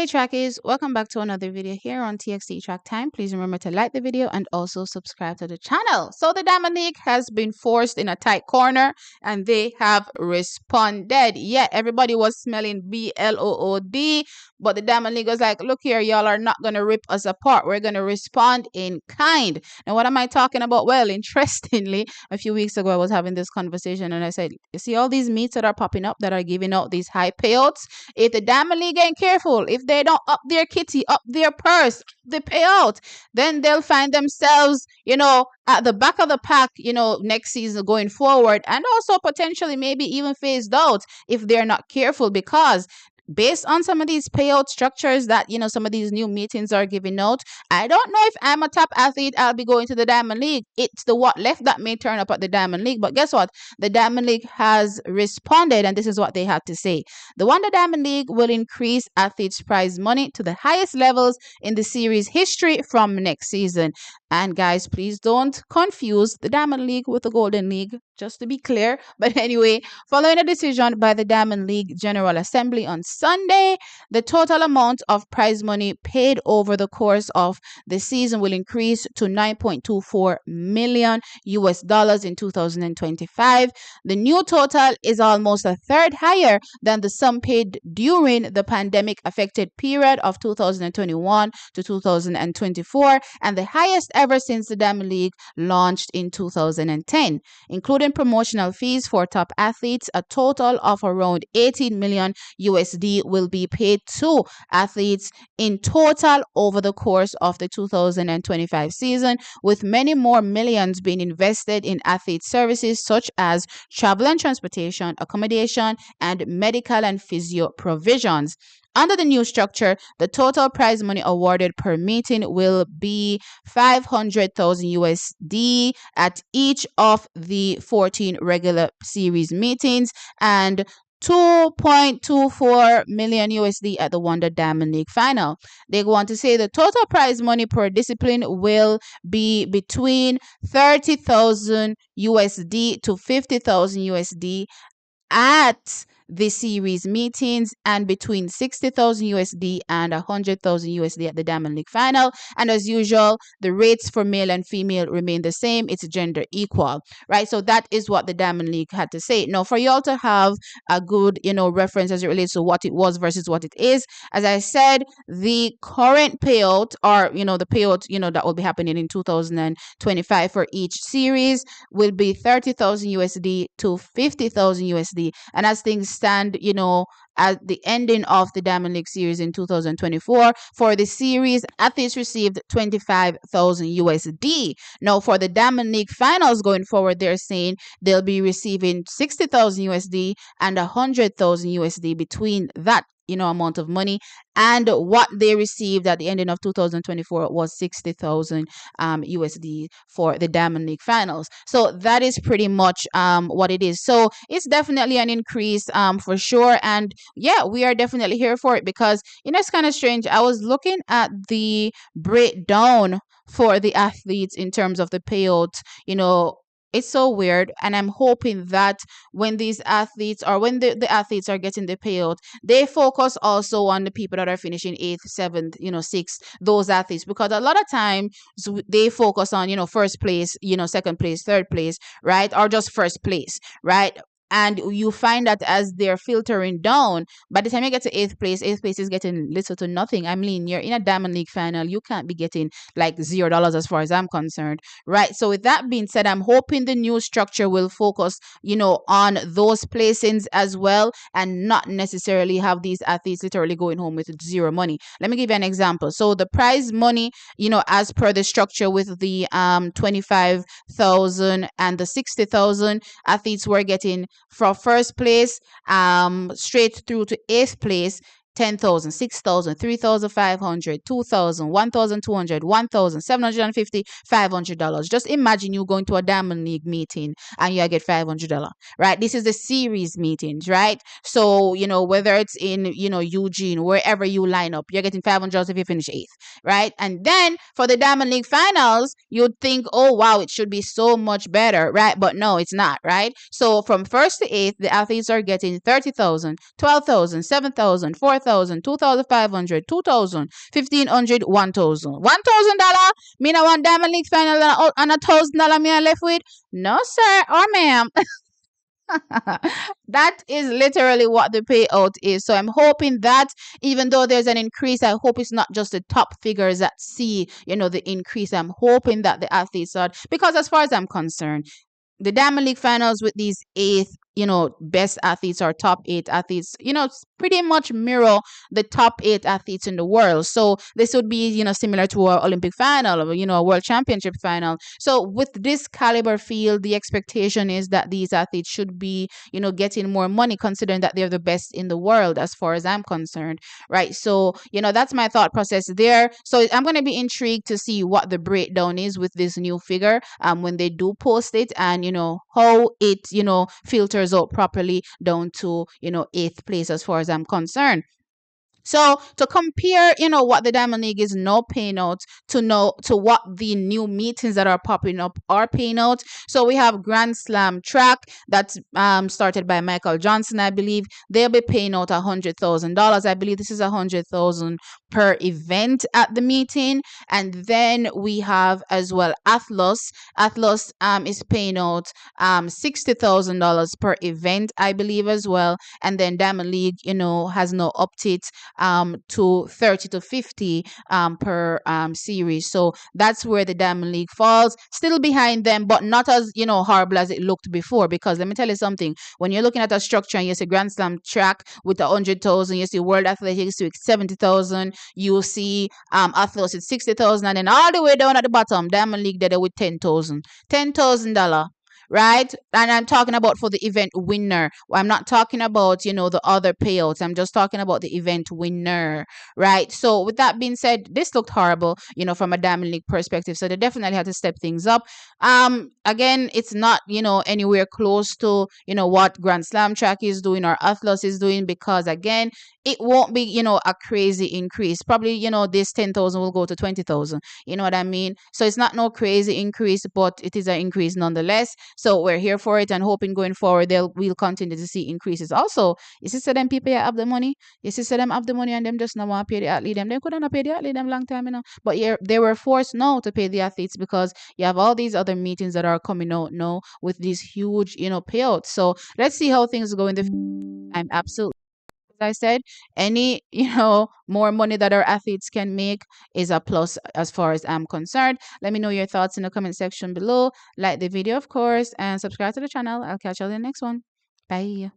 Hey trackies, welcome back to another video here on TXT Track Time. Please remember to like the video and also subscribe to the channel. So the Diamond League has been forced in a tight corner and they have responded. Yeah, everybody was smelling BLOOD, but the Diamond League was like, look here, y'all are not going to rip us apart. We're going to respond in kind. Now, what am I talking about? Well, interestingly, a few weeks ago, I was having this conversation and I said, you see all these meets that are popping up that are giving out these high payouts? If the Diamond League ain't careful, if they don't up their kitty, up their purse, the payout, then they'll find themselves, at the back of the pack, next season going forward, and also potentially maybe even phased out if they're not careful, because based on some of these payout structures that some of these new meetings are giving out, I don't know if I'm a top athlete, I'll be going to the Diamond League. It's the what left that may turn up at the Diamond League. But guess what? The Diamond League has responded, and this is what they had to say. The Wonder Diamond League will increase athletes' prize money to the highest levels in the series history from next season. And guys, please don't confuse the Diamond League with the Golden League, just to be clear. But anyway, following a decision by the Diamond League General Assembly on Sunday, the total amount of prize money paid over the course of the season will increase to $9.24 million in 2025. The new total is almost a third higher than the sum paid during the pandemic affected period of 2021 to 2024, and the highest ever since the Diamond League launched in 2010. Including promotional fees for top athletes, a total of around 18 million USD will be paid to athletes in total over the course of the 2025 season, with many more millions being invested in athlete services such as travel and transportation, accommodation, and medical and physio provisions. Under the new structure, the total prize money awarded per meeting will be 500,000 USD at each of the 14 regular series meetings and 2.24 million USD at the Wonder Diamond League final. They go on to say the total prize money per discipline will be between 30,000 USD to 50,000 USD at the series meetings, and between 60,000 USD and 100,000 USD at the Diamond League final. And as usual, the rates for male and female remain the same. It's gender equal, right? So that is what the Diamond League had to say. Now, for y'all to have a good, reference as it relates to what it was versus what it is, as I said, the current payout, or, the payout, that will be happening in 2025 for each series will be 30,000 USD to 50,000 USD. And as things stand, at the ending of the Diamond League series in 2024, for the series, athletes received 25,000 USD. Now, for the Diamond League finals going forward, they're saying they'll be receiving 60,000 USD and 100,000 USD between that amount of money, and what they received at the ending of 2024 was 60,000 USD for the Diamond League finals. So that is pretty much what it is. So it's definitely an increase for sure, and yeah, we are definitely here for it, because it's kind of strange. I was looking at the breakdown for the athletes in terms of the payout. It's so weird, and I'm hoping that when these athletes, or when the athletes are getting the payout, they focus also on the people that are finishing 8th, 7th, 6th, those athletes, because a lot of times they focus on, first place, second place, third place, right? Or just first place, right? And you find that as they're filtering down, by the time you get to 8th place is getting little to nothing. I mean, you're in a Diamond League final, you can't be getting like $0 as far as I'm concerned, right? So with that being said, I'm hoping the new structure will focus, on those placings as well, and not necessarily have these athletes literally going home with zero money. Let me give you an example. So the prize money, as per the structure with the 25,000 and the 60,000, athletes were getting from first place straight through to 8th place, 10,000, 6,000, 3,500, 2,000, 1,200, 1,750, $500. Just imagine you going to a Diamond League meeting and you get $500, right? This is the series meetings, right? So, whether it's in, Eugene, wherever you line up, you're getting $500 if you finish 8th, right? And then for the Diamond League finals, you'd think, oh, wow, it should be so much better, right? But no, it's not, right? So from 1st to 8th, the athletes are getting 30,000, 12,000, 7,000, 4,000, 4,000, 2,500, 2,000, 1,500, 1,000. $1,000? Me no want Diamond League final and $1,000 me I left with? No, sir or ma'am. That is literally what the payout is. So I'm hoping that even though there's an increase, I hope it's not just the top figures that see, the increase. I'm hoping that the athletes are, because as far as I'm concerned, the Diamond League finals with these eighth, best athletes or top eight athletes, pretty much mirror the top eight athletes in the world. So this would be, similar to our Olympic final or, a world championship final. So with this caliber field, the expectation is that these athletes should be, getting more money considering that they're the best in the world as far as I'm concerned. Right. So, that's my thought process there. So I'm going to be intrigued to see what the breakdown is with this new figure when they do post it, and how it filters out properly down to eighth place as far as I'm concerned. So to compare, what the Diamond League is now paying out to what the new meetings that are popping up are paying out. So we have Grand Slam track that's started by Michael Johnson, I believe. They'll be paying out $100,000. I believe this is $100,000 per event at the meeting. And then we have as well Athlos. Athlos is paying out $60,000 per event, I believe as well. And then Diamond League, has now upped it to 30 to 50 per series. So that's where the Diamond League falls. Still behind them, but not as horrible as it looked before. Because let me tell you something: when you're looking at a structure and you see Grand Slam track with 100,000, you see World Athletics with 70,000, you see Athletes with 60,000, and then all the way down at the bottom, Diamond League there with $10,000. Right? And I'm talking about for the event winner. I'm not talking about, the other payouts. I'm just talking about the event winner. Right? So with that being said, this looked horrible, from a Diamond League perspective. So they definitely had to step things up. Again, it's not, anywhere close to, what Grand Slam track is doing or Atlas is doing, because again, it won't be, a crazy increase. Probably, this 10,000 will go to 20,000. You know what I mean? So it's not no crazy increase, but it is an increase nonetheless. So we're here for it and hoping going forward we'll continue to see increases. Also, you see, them people have the money. You see, them have the money and them just not want to pay the athlete. Them couldn't pay the athlete them long time, But they were forced now to pay the athletes because you have all these other meetings that are coming out now with these huge, payouts. So let's see how things go in the future. I'm absolutely, as I said, any more money that our athletes can make is a plus as far as I'm concerned. Let me know your thoughts in the comment section below. Like the video, of course, and subscribe to the channel. I'll catch you in the next one. Bye.